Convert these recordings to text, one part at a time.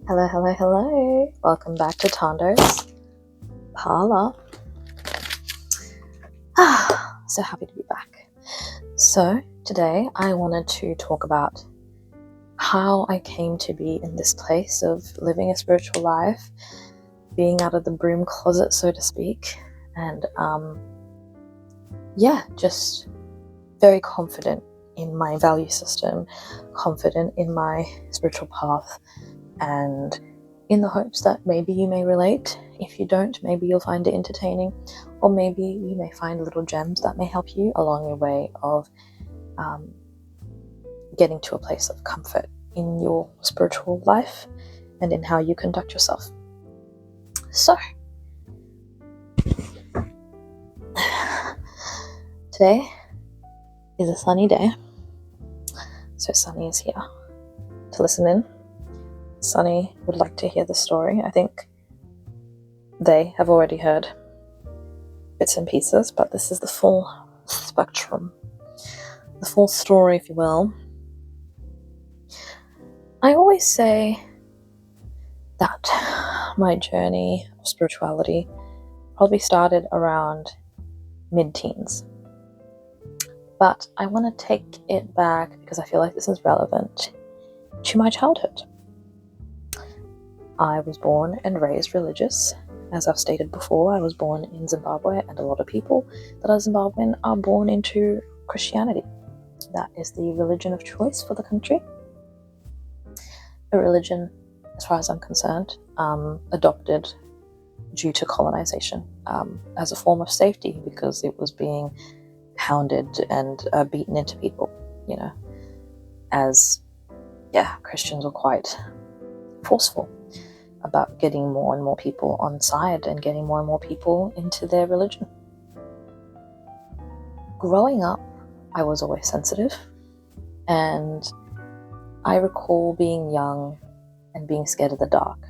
Hello, hello, hello. Welcome back to Thando's Parlor. So happy to be back. So today I wanted to talk about how I came to be in this place of living a spiritual life, being out of the broom closet, so to speak, and just very confident in my value system, confident in my spiritual path, and in the hopes that maybe you may relate. If you don't, maybe you'll find it entertaining, or maybe you may find little gems that may help you along your way of getting to a place of comfort in your spiritual life and in how you conduct yourself. So, today is a sunny day. So Sunny is here to listen in. Sunny would like to hear the story. I think they have already heard bits and pieces, but this is the full spectrum, the full story, if you will. I always say that my journey of spirituality probably started around mid-teens, but I want to take it back because I feel like this is relevant to my childhood. I was born and raised religious. As I've stated before, I was born in Zimbabwe, and a lot of people that are Zimbabwean are born into Christianity. That is the religion of choice for the country. A religion, as far as I'm concerned, adopted due to colonization as a form of safety, because it was being hounded and beaten into people, as Christians were quite forceful about getting more and more people on side and getting more and more people into their religion. Growing up, I was always sensitive, and I recall being young and being scared of the dark.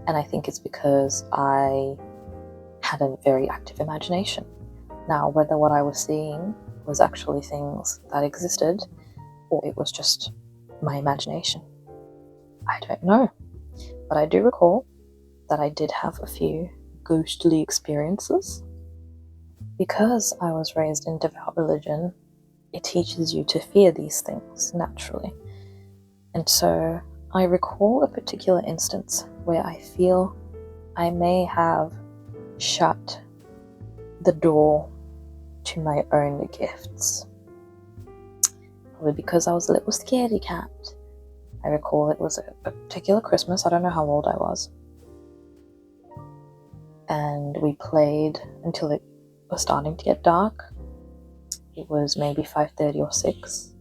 And I think it's because I had a very active imagination. Now, whether what I was seeing was actually things that existed or it was just my imagination, I don't know. But I do recall that I did have a few ghostly experiences. Because I was raised in devout religion, it teaches you to fear these things naturally. And so I recall a particular instance where I feel I may have shut the door to my own gifts. Probably because I was a little scaredy cat. I recall it was a particular Christmas. I don't know how old I was. And we played until it was starting to get dark. It was maybe 5:30 or 6.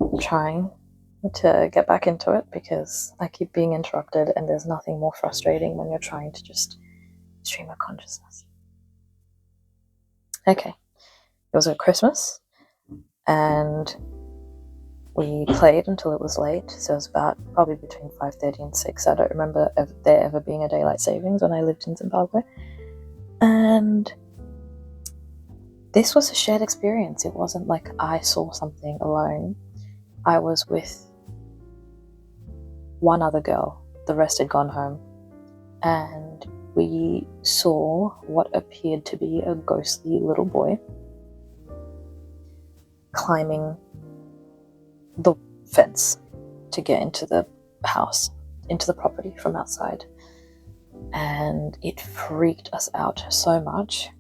I'm trying to get back into it because I keep being interrupted, and there's nothing more frustrating when you're trying to just stream of consciousness. Okay. It was a Christmas, and we played until it was late, so it was about probably between 5:30 and 6. I don't remember there ever being a daylight savings when I lived in Zimbabwe. And this was a shared experience. It wasn't like I saw something alone. I was with one other girl. The rest had gone home. And we saw what appeared to be a ghostly little boy climbing the fence to get into the house, into the property from outside. And it freaked us out so much.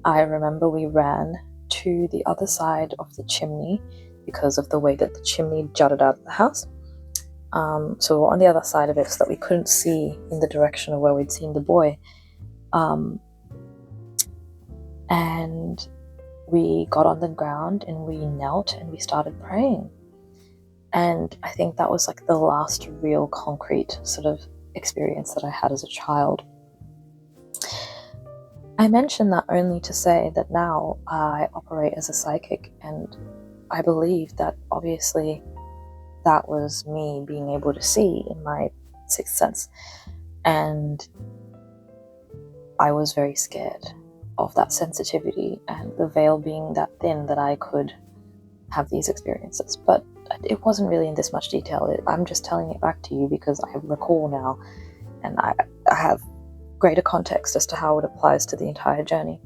I remember we ran to the other side of the chimney because of the way that the chimney jutted out of the house. So we were on the other side of it so that we couldn't see in the direction of where we'd seen the boy. And we got on the ground and we knelt and we started praying. And I think that was like the last real concrete sort of experience that I had as a child. I mention that only to say that now I operate as a psychic, and I believe that obviously that was me being able to see in my sixth sense. And I was very scared of that sensitivity and the veil being that thin that I could have these experiences. But it wasn't really in this much detail. I'm just telling it back to you because I recall now, and I have greater context as to how it applies to the entire journey.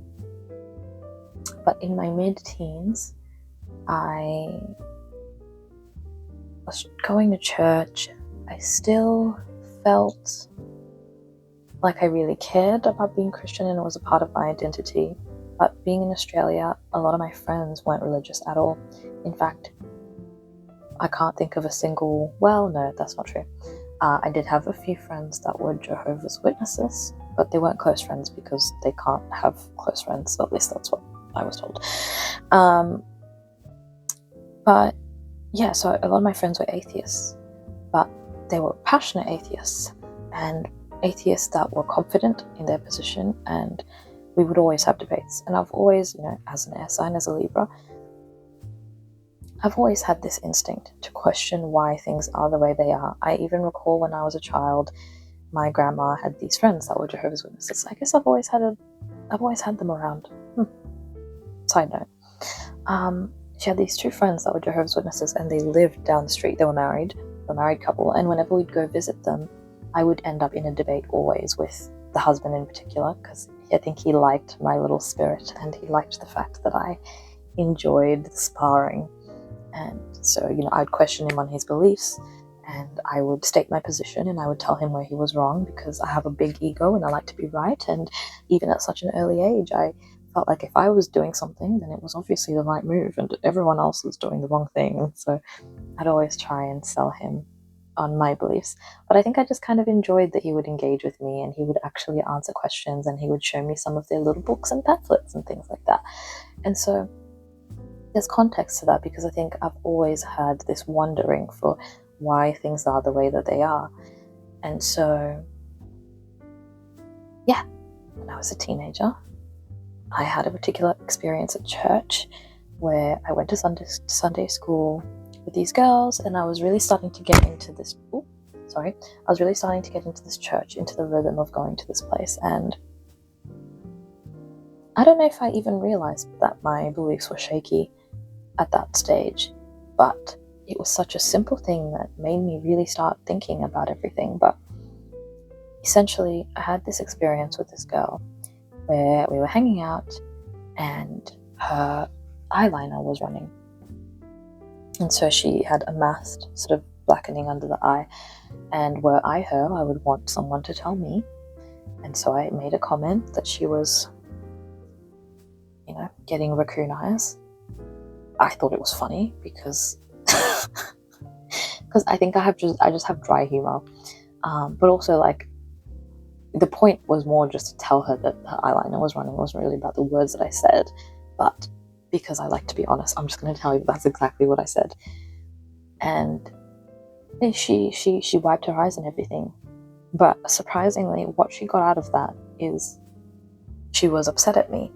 But in my mid-teens, I was going to church. I still felt like I really cared about being Christian and it was a part of my identity. But being in Australia, a lot of my friends weren't religious at all. In fact, I can't think of a single, well, no, that's not true. I did have a few friends that were Jehovah's Witnesses, but they weren't close friends because they can't have close friends. At least that's what I was told. But yeah, so a lot of my friends were atheists, but they were passionate atheists and atheists that were confident in their position, and we would always have debates. And I've always, as an air sign, as a Libra, I've always had this instinct to question why things are the way they are. I even recall when I was a child, my grandma had these friends that were Jehovah's Witnesses. I guess I've always had them around. Side note. She had these two friends that were Jehovah's Witnesses, and they lived down the street. They were married, a married couple, and whenever we'd go visit them, I would end up in a debate always with the husband in particular, because I think he liked my little spirit, and he liked the fact that I enjoyed the sparring. And so, I'd question him on his beliefs, and I would state my position, and I would tell him where he was wrong, because I have a big ego and I like to be right. And even at such an early age, I felt like if I was doing something, then it was obviously the right move, and everyone else was doing the wrong thing. And so I'd always try and sell him on my beliefs. But I think I just kind of enjoyed that he would engage with me, and he would actually answer questions, and he would show me some of their little books and pamphlets and things like that. And so there's context to that, because I think I've always had this wondering for why things are the way that they are. And so, yeah, when I was a teenager, I had a particular experience at church where I went to Sunday school with these girls, and I was really starting to get into this. I was really starting to get into this church, into the rhythm of going to this place, and I don't know if I even realized that my beliefs were shaky at that stage, but it was such a simple thing that made me really start thinking about everything. But essentially, I had this experience with this girl where we were hanging out and her eyeliner was running, and so she had a masked sort of blackening under the eye, and were I her, I would want someone to tell me. And so I made a comment that she was getting raccoon eyes. I thought it was funny because I think I just have dry humor, but also the point was more just to tell her that her eyeliner was running. It wasn't really about the words that I said, but because I like to be honest, I'm just going to tell you that's exactly what I said. And she wiped her eyes and everything, but surprisingly, what she got out of that is she was upset at me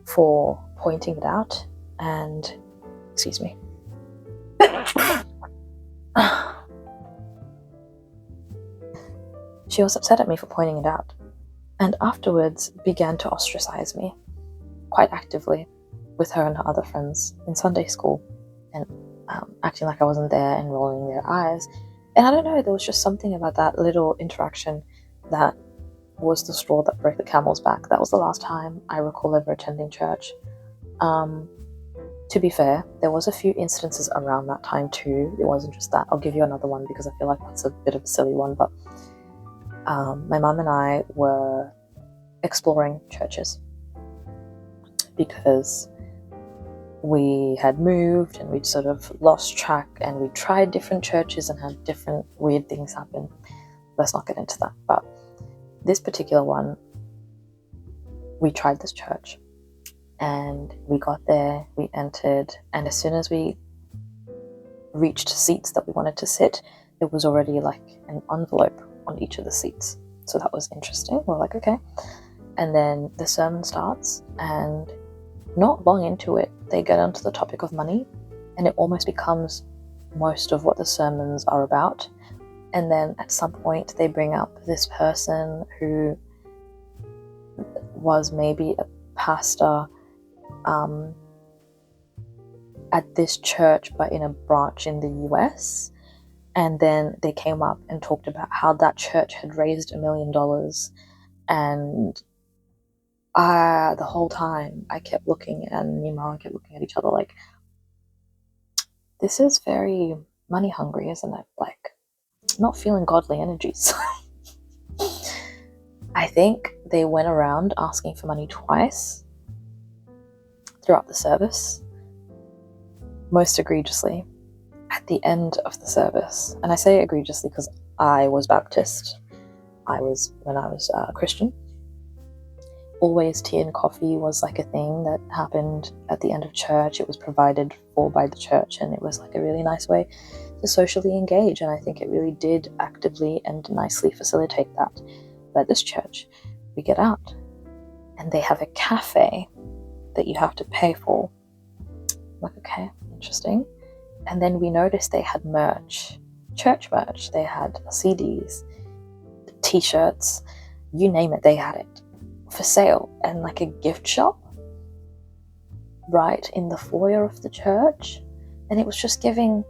for pointing it out. And excuse me. She was upset at me for pointing it out, and afterwards began to ostracize me quite actively with her and her other friends in Sunday school, and acting like I wasn't there and rolling their eyes. And I don't know, there was just something about that little interaction that was the straw that broke the camel's back. That was the last time I recall ever attending church. To be fair, there was a few instances around that time too. It wasn't just that. I'll give you another one because I feel like that's a bit of a silly one, but my mum and I were exploring churches because we had moved and we'd sort of lost track, and we tried different churches and had different weird things happen. Let's not get into that. But this particular one, we tried this church, and we got there, we entered, and as soon as we reached seats that we wanted to sit, there was already an envelope on each of the seats. So that was interesting. We're like, okay. And then the sermon starts, and not long into it, they get onto the topic of money, and it almost becomes most of what the sermons are about. And then at some point they bring up this person who was maybe a pastor at this church, but in a branch in the US. And then they came up and talked about how that church had raised $1 million. And the whole time I kept looking, and me and Mom kept looking at each other like, this is very money hungry, isn't it? Like, not feeling godly energies. I think they went around asking for money twice throughout the service, most egregiously at the end of the service. And I say egregiously because I was Baptist. When I was Christian, always tea and coffee was like a thing that happened at the end of church. It was provided for by the church, and it was like a really nice way to socially engage, and I think it really did actively and nicely facilitate that. But at this church, we get out and they have a cafe that you have to pay for. I'm like, okay, interesting. And then we noticed they had merch, church merch. They had CDs, t-shirts, you name it, they had it for sale, and like a gift shop right in the foyer of the church. And it was just giving,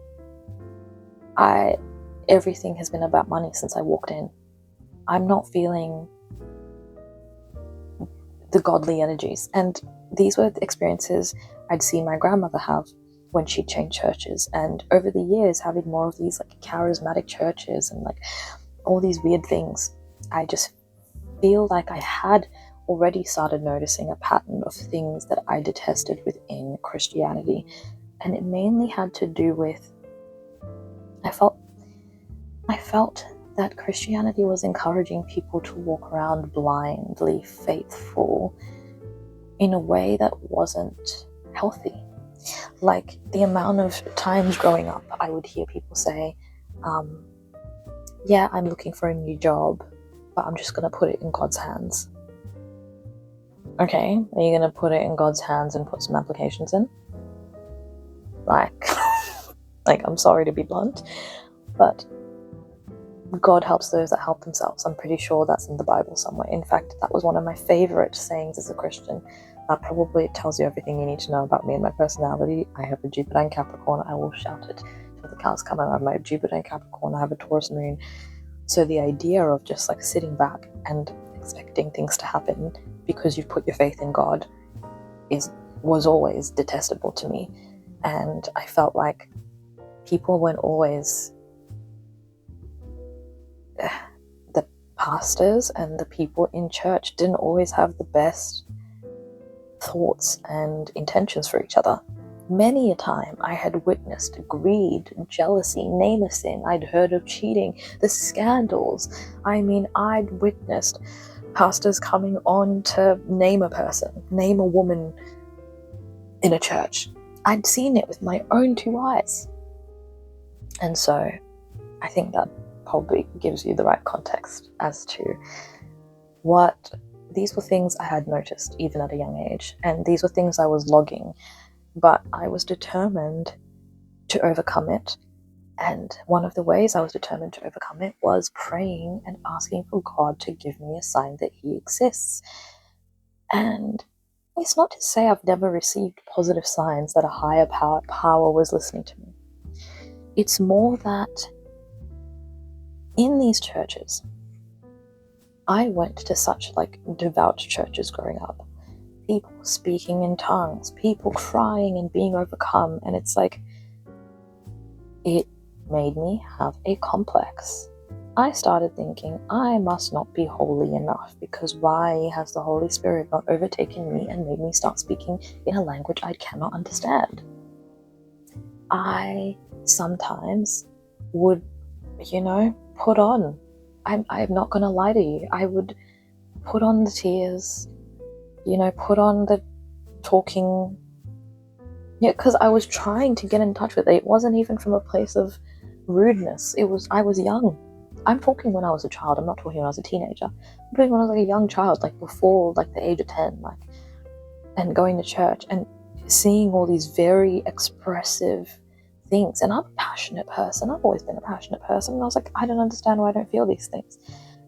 everything has been about money since I walked in. I'm not feeling the godly energies. And these were the experiences I'd seen my grandmother have when she'd changed churches. And over the years, having more of these like charismatic churches and like all these weird things, I just feel like I had already started noticing a pattern of things that I detested within Christianity. And it mainly had to do with, I felt that Christianity was encouraging people to walk around blindly faithful in a way that wasn't healthy. Like the amount of times growing up, I would hear people say, yeah, I'm looking for a new job, but I'm just going to put it in God's hands. Okay, are you going to put it in God's hands and put some applications in? Like, I'm sorry to be blunt, but God helps those that help themselves. I'm pretty sure that's in the Bible somewhere. In fact, that was one of my favorite sayings as a Christian. That probably tells you everything you need to know about me and my personality. I have a Jupiter and Capricorn. I will shout it till the cows come out. I have my Jupiter and Capricorn. I have a Taurus moon. So the idea of just like sitting back and expecting things to happen because you've put your faith in God was always detestable to me. And I felt like people weren't always, the pastors and the people in church didn't always have the best thoughts and intentions for each other. Many a time I had witnessed greed, jealousy, name a sin. I'd heard of cheating, the scandals. I mean, I'd witnessed pastors coming on to name a person, name a woman in a church. I'd seen it with my own two eyes. And so I think that probably gives you the right context as to what these were things I had noticed even at a young age, and these were things I was logging, but I was determined to overcome it. And one of the ways I was determined to overcome it was praying and asking for God to give me a sign that He exists. And it's not to say I've never received positive signs that a higher power was listening to me. It's more that in these churches, I went to such like devout churches growing up, people speaking in tongues, people crying and being overcome, and it's like, it made me have a complex. I started thinking I must not be holy enough, because why has the Holy Spirit not overtaken me and made me start speaking in a language I cannot understand? I sometimes would, put on, I'm not going to lie to you, I would put on the tears, put on the talking, because I was trying to get in touch with it. It wasn't even from a place of rudeness. I was young. I'm talking when I was a child. I'm not talking when I was a teenager. I'm talking when I was like a young child, like before like the age of 10, and going to church and seeing all these very expressive things. And I'm a passionate person. I've always been a passionate person. And I was like, I don't understand why I don't feel these things.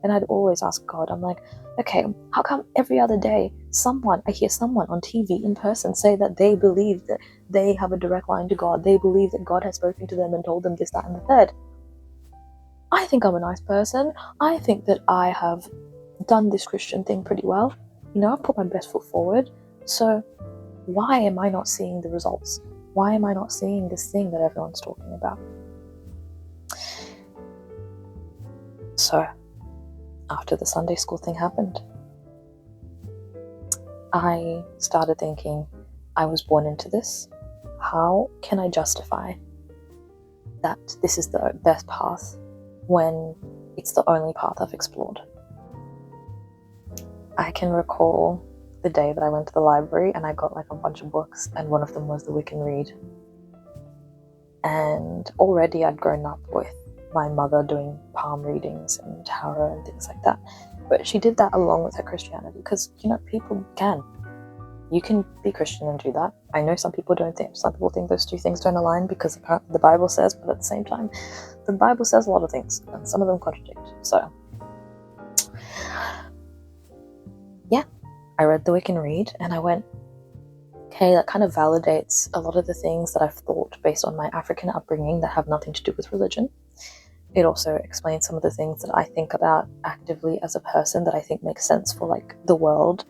And I'd always ask God, I'm like, okay, how come every other day I hear someone on TV in person say that they believe that they have a direct line to God, they believe that God has spoken to them and told them this, that, and the third. I think I'm a nice person. I think that I have done this Christian thing pretty well. I've put my best foot forward. So why am I not seeing the results? Why am I not seeing this thing that everyone's talking about? So after the Sunday school thing happened, I started thinking, I was born into this. How can I justify that this is the best path when it's the only path I've explored? I can recall the day that I went to the library and I got like a bunch of books, and one of them was the Wiccan Read. And already I'd grown up with my mother doing palm readings and tarot and things like that. But she did that along with her Christianity, because, people can. You can be Christian and do that. I know some people don't think, some people think those two things don't align because apparently the Bible says, but at the same time, the Bible says a lot of things and some of them contradict. So, yeah, I read the Wiccan Read and I went, okay, that kind of validates a lot of the things that I've thought based on my African upbringing that have nothing to do with religion. It also explains some of the things that I think about actively as a person that I think makes sense for like the world.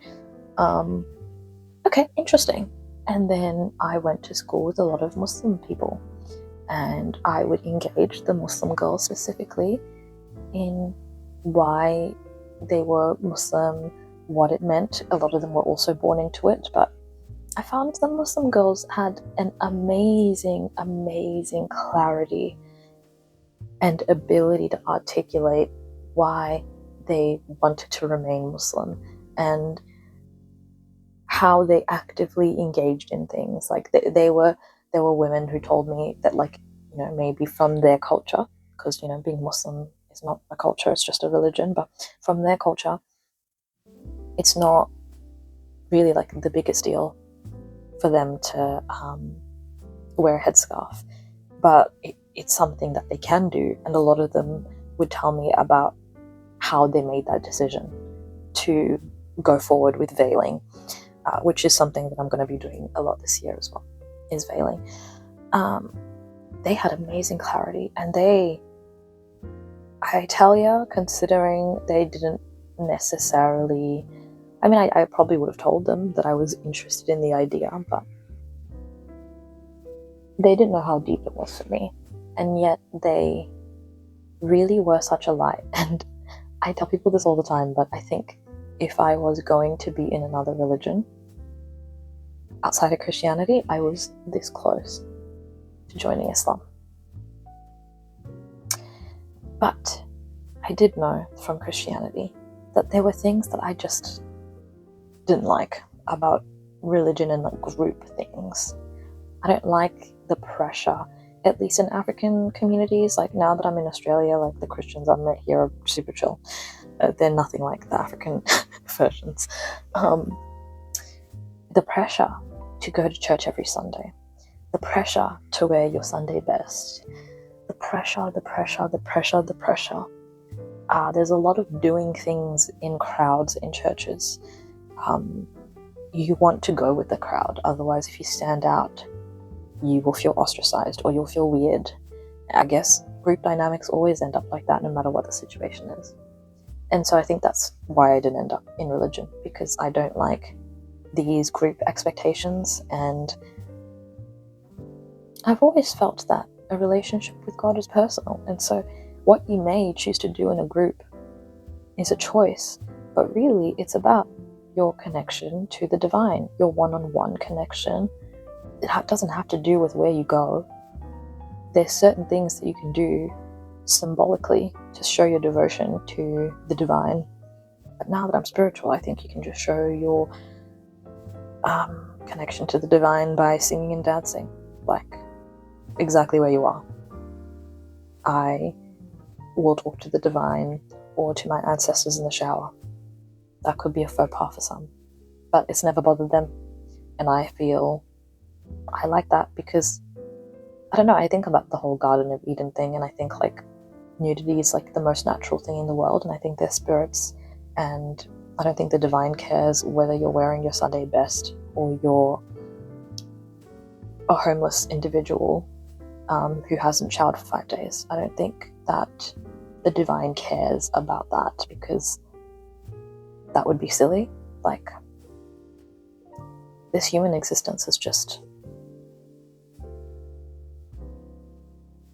Okay, interesting. And then I went to school with a lot of Muslim people, and I would engage the Muslim girls specifically in why they were Muslim, what it meant. A lot of them were also born into it, but I found the Muslim girls had an amazing, amazing clarity and ability to articulate why they wanted to remain Muslim and how they actively engaged in things. Like there were women who told me that, like, maybe from their culture, because being Muslim is not a culture, it's just a religion, but from their culture it's not really like the biggest deal for them to wear a headscarf, but it's something that they can do. And a lot of them would tell me about how they made that decision to go forward with veiling, which is something that I'm going to be doing a lot this year as well, is veiling. They had amazing clarity, and I tell you, considering they didn't necessarily, I probably would have told them that I was interested in the idea, but they didn't know how deep it was for me, and yet they really were such a light. And I tell people this all the time, but I think if I was going to be in another religion outside of Christianity, I was this close to joining Islam. But I did know from Christianity that there were things that I just didn't like about religion and like group things. I don't like the pressure, at least in African communities. Like now that I'm in Australia, like the Christians I met here are super chill. They're nothing like the African versions. The pressure to go to church every Sunday, the pressure to wear your Sunday best, the pressure. There's a lot of doing things in crowds in churches. You want to go with the crowd, otherwise if you stand out, you will feel ostracized or you'll feel weird. I guess group dynamics always end up like that no matter what the situation is. And so I think that's why I didn't end up in religion, because I don't like these group expectations, and I've always felt that a relationship with God is personal, and so what you may choose to do in a group is a choice, but really it's about your connection to the divine, your one-on-one connection. It doesn't have to do with where you go. There's certain things that you can do symbolically to show your devotion to the divine. But now that I'm spiritual, I think you can just show your connection to the divine by singing and dancing, like exactly where you are. I will talk to the divine or to my ancestors in the shower. That could be a faux pas for some, but it's never bothered them. And I feel I like that because, I don't know, I think about the whole Garden of Eden thing, and I think like nudity is like the most natural thing in the world, and I think they're spirits, and I don't think the divine cares whether you're wearing your Sunday best or you're a homeless individual who hasn't showered for 5 days. I don't think that the divine cares about that, because that would be silly. Like, this human existence is just,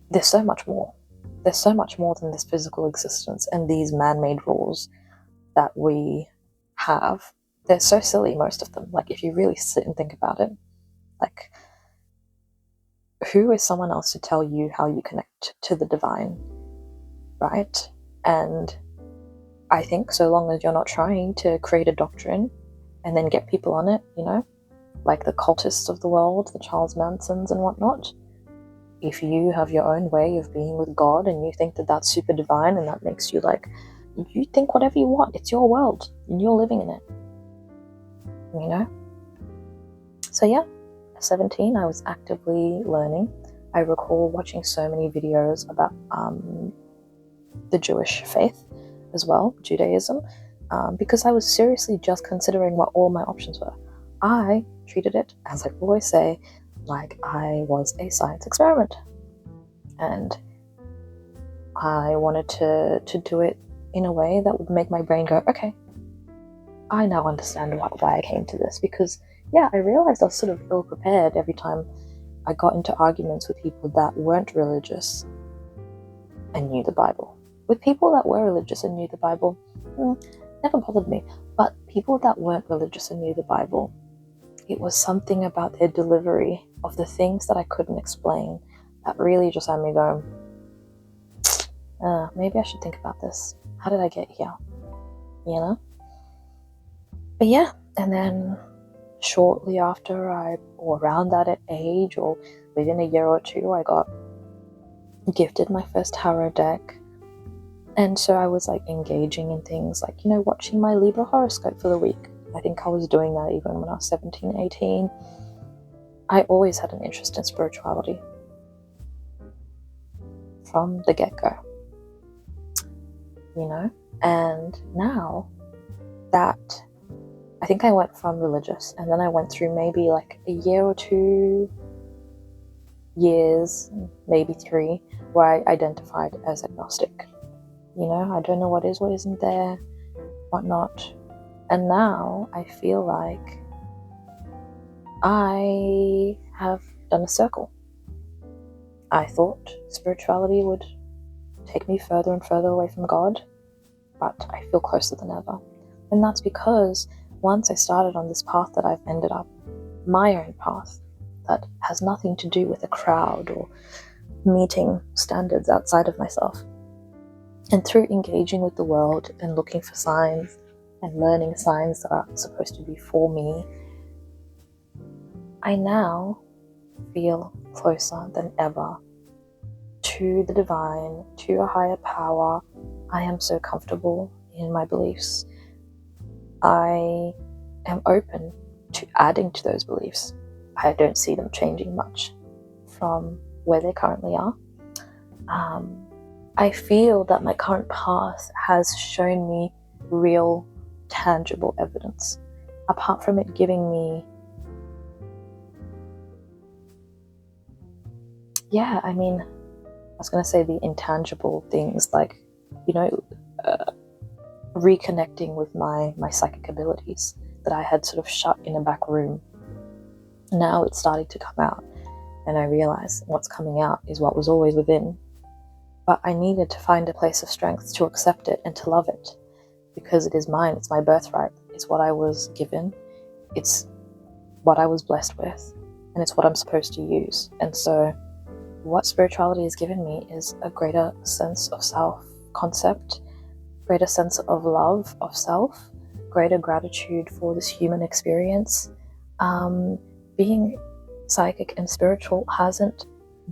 there's so much more. There's so much more than this physical existence and these man-made rules that we have. They're so silly, most of them. Like, if you really sit and think about it, like, who is someone else to tell you how you connect to the divine, right? And I think so long as you're not trying to create a doctrine and then get people on it, you know, like the cultists of the world, the Charles Mansons and whatnot, if you have your own way of being with God and you think that that's super divine and that makes you like, you think whatever you want, it's your world and you're living in it, you know? So yeah, at 17, I was actively learning. I recall watching so many videos about the Jewish faith as well, Judaism, because I was seriously just considering what all my options were. I treated it, as I always say, like I was a science experiment, and I wanted to do it in a way that would make my brain go, okay, I now understand why I came to this. Because yeah, I realized I was sort of ill-prepared every time I got into arguments with people that weren't religious and knew the Bible. With people that were religious and knew the Bible, never bothered me. But people that weren't religious and knew the Bible, it was something about their delivery of the things that I couldn't explain that really just had me go, maybe I should think about this. How did I get here? You know? But yeah, and then shortly after or around that age, or within a year or two, I got gifted my first tarot deck. And so I was like engaging in things like, you know, watching my Libra horoscope for the week. I think I was doing that even when I was 17, 18. I always had an interest in spirituality from the get-go, you know? And now that, I think I went from religious, and then I went through maybe like a year or 2 years, maybe 3, where I identified as agnostic. You know, I don't know what is, what isn't there, whatnot. And now I feel like I have done a circle. I thought spirituality would take me further and further away from God, but I feel closer than ever. And that's because once I started on this path that I've ended up, my own path, that has nothing to do with a crowd or meeting standards outside of myself. And through engaging with the world and looking for signs and learning signs that are supposed to be for me, I now feel closer than ever to the divine, to a higher power. I am so comfortable in my beliefs. I am open to adding to those beliefs. I don't see them changing much from where they currently are. I feel that my current path has shown me real, tangible evidence. Apart from it giving me, I was going to say the intangible things, like, you know, reconnecting with my psychic abilities that I had sort of shut in a back room. Now it's starting to come out, and I realize what's coming out is what was always within. But I needed to find a place of strength to accept it and to love it, because it is mine, it's my birthright, it's what I was given, it's what I was blessed with, and it's what I'm supposed to use. And so what spirituality has given me is a greater sense of self-concept, greater sense of love of self, greater gratitude for this human experience. Being psychic and spiritual hasn't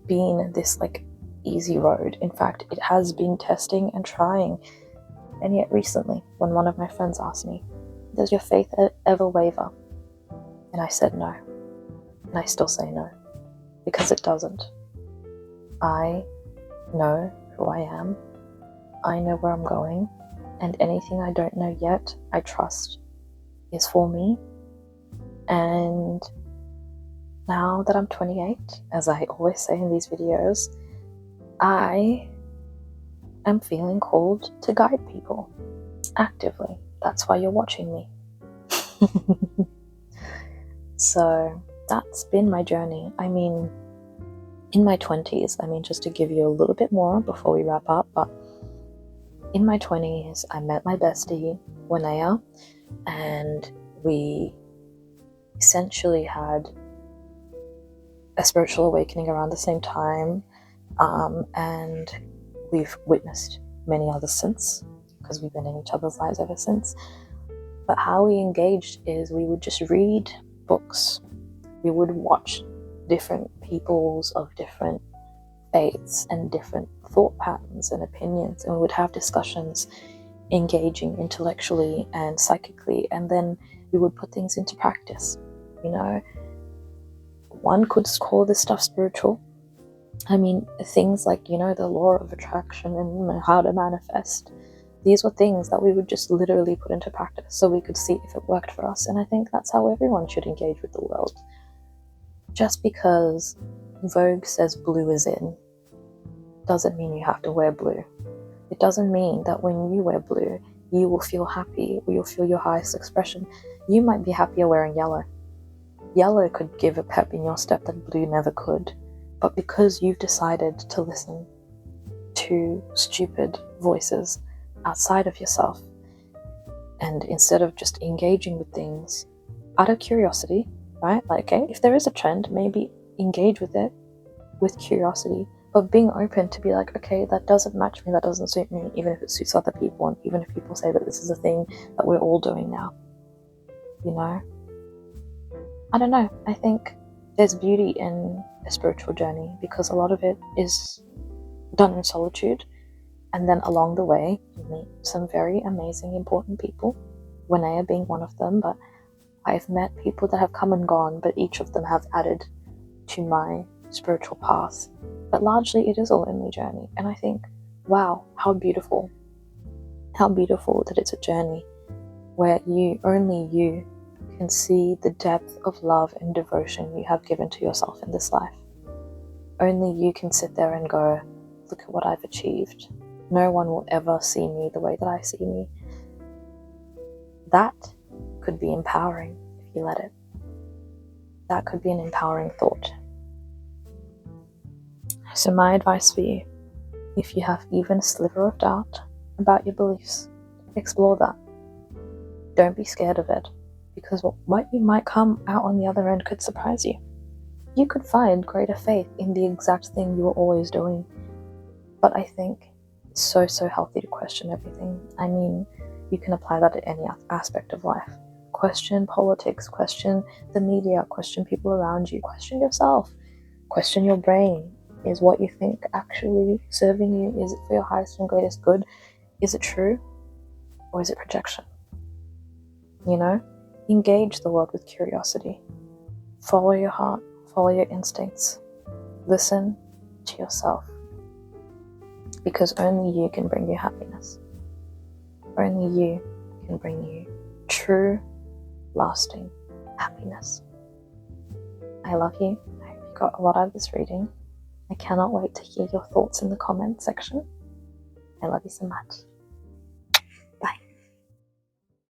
been this like easy road. In fact, it has been testing and trying. And yet recently, when one of my friends asked me, does your faith ever waver? And I said no. And I still say no, because it doesn't. I know who I am. I know where I'm going, and anything I don't know yet, I trust is for me. And now that I'm 28, as I always say in these videos, I am feeling called to guide people actively. That's why you're watching me. So that's been my journey. I mean, in my 20s, just to give you a little bit more before we wrap up, but in my 20s, I met my bestie, Wanea, and we essentially had a spiritual awakening around the same time, and we've witnessed many others since, because we've been in each other's lives ever since. But how we engaged is we would just read books, we would watch different peoples of different faiths and different thought patterns and opinions, and we would have discussions, engaging intellectually and psychically, and then we would put things into practice. One could call this stuff spiritual. Things like, the law of attraction and how to manifest. These were things that we would just literally put into practice so we could see if it worked for us. And I think that's how everyone should engage with the world. Just because Vogue says blue is in doesn't mean you have to wear blue. It doesn't mean that when you wear blue, you will feel happy or you'll feel your highest expression. You might be happier wearing yellow. Yellow could give a pep in your step that blue never could. But because you've decided to listen to stupid voices outside of yourself, and instead of just engaging with things out of curiosity, right? Like, okay, if there is a trend, maybe engage with it with curiosity, but being open to be like, okay, that doesn't match me, that doesn't suit me, even if it suits other people, and even if people say that this is a thing that we're all doing now. I don't know. I think there's beauty in a spiritual journey because a lot of it is done in solitude, and then along the way you meet some very amazing, important people, Wanea being one of them. But I've met people that have come and gone, but each of them have added to my spiritual path. But largely it is a lonely journey, and I think, wow, how beautiful that it's a journey where only you can see the depth of love and devotion you have given to yourself in this life. Only you can sit there and go, look at what I've achieved. No one will ever see me the way that I see me. That could be empowering if you let it. That could be an empowering thought. So my advice for you, if you have even a sliver of doubt about your beliefs, explore that. Don't be scared of it, because what you might come out on the other end could surprise you. You could find greater faith in the exact thing you were always doing. But I think it's so healthy to question everything. You can apply that to any aspect of life. Question politics, question the media, question people around you, question yourself, question your brain. Is what you think actually serving you? Is it for your highest and greatest good? Is it true? Or is it projection? Engage the world with curiosity. Follow your heart, follow your instincts. Listen to yourself. Because only you can bring you happiness. Only you can bring you true, lasting happiness. I love you. I hope you got a lot out of this reading. I cannot wait to hear your thoughts in the comment section. I love you so much.